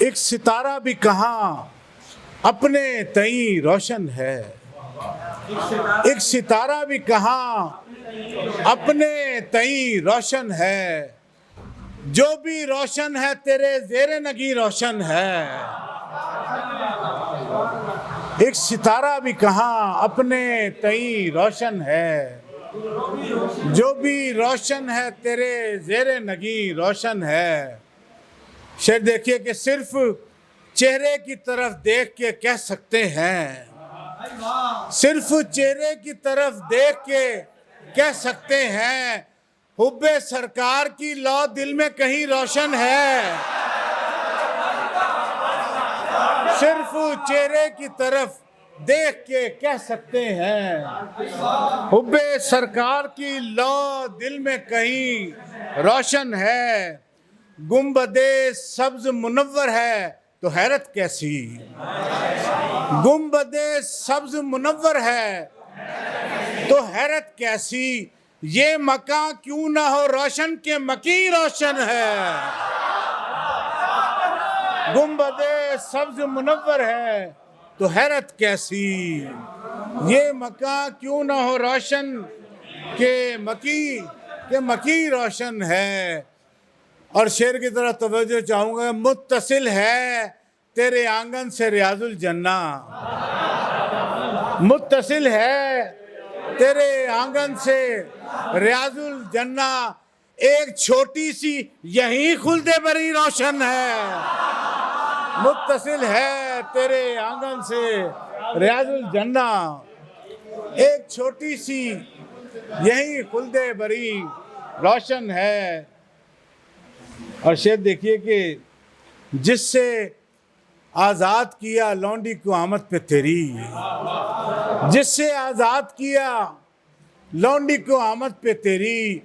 ایک ستارہ بھی کہاں اپنے تئیں روشن ہے، ایک ستارہ بھی کہاں اپنے تئیں روشن ہے، جو بھی روشن ہے تیرے زیر نگی روشن ہے۔ ایک ستارہ بھی کہاں اپنے تئیں روشن ہے، جو بھی روشن ہے تیرے زیر نگی روشن ہے۔ شعر دیکھیے کہ صرف چہرے کی طرف دیکھ کے کہہ سکتے ہیں، صرف چہرے کی طرف دیکھ کے کہہ سکتے ہیں، حب سرکار کی لو دل میں کہیں روشن ہے۔ صرف چہرے کی طرف دیکھ کے کہہ سکتے ہیں، حب سرکار کی لو دل میں کہیں روشن ہے۔ گنبد سبز منور ہے تو حیرت کیسی، گنبد سبز منور ہے تو حیرت کیسی، یہ مکان کیوں نہ ہو روشن کہ مکی روشن ہے۔ گنبد سبز منور ہے تو حیرت کیسی، یہ مکان کیوں نہ ہو روشن کہ مکی روشن ہے۔ اور شعر کی طرف توجہ چاہوں گا، متصل ہے تیرے آنگن سے ریاض الجنہ، متصل ہے تیرے آنگن سے ریاض الجنہ، ایک چھوٹی سی یہیں خلد بری روشن ہے۔ متصل ہے تیرے آنگن سے ریاض الجنہ، ایک چھوٹی سی یہیں خلد بری روشن ہے۔ اور شعر دیکھیے کہ جس سے آزاد کیا لونڈی کو آمد پہ تیری، جس سے آزاد کیا لونڈی کو آمد پہ تیری،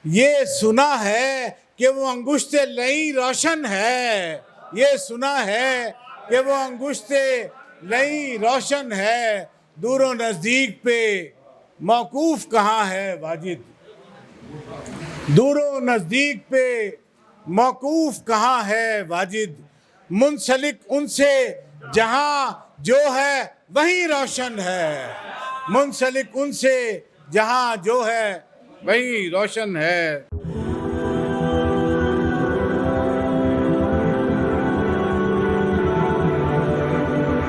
یہ سنا ہے کہ وہ انگشت لئی روشن ہے، یہ سنا ہے کہ وہ انگشت لئی روشن ہے، دور و نزدیک پہ موقوف کہاں ہے واجد، دور و نزدیک پہ موقوف کہاں ہے واجد، منسلک ان سے جہاں جو ہے وہیں روشن ہے، منسلک ان سے جہاں جو ہے وہیں روشن ہے۔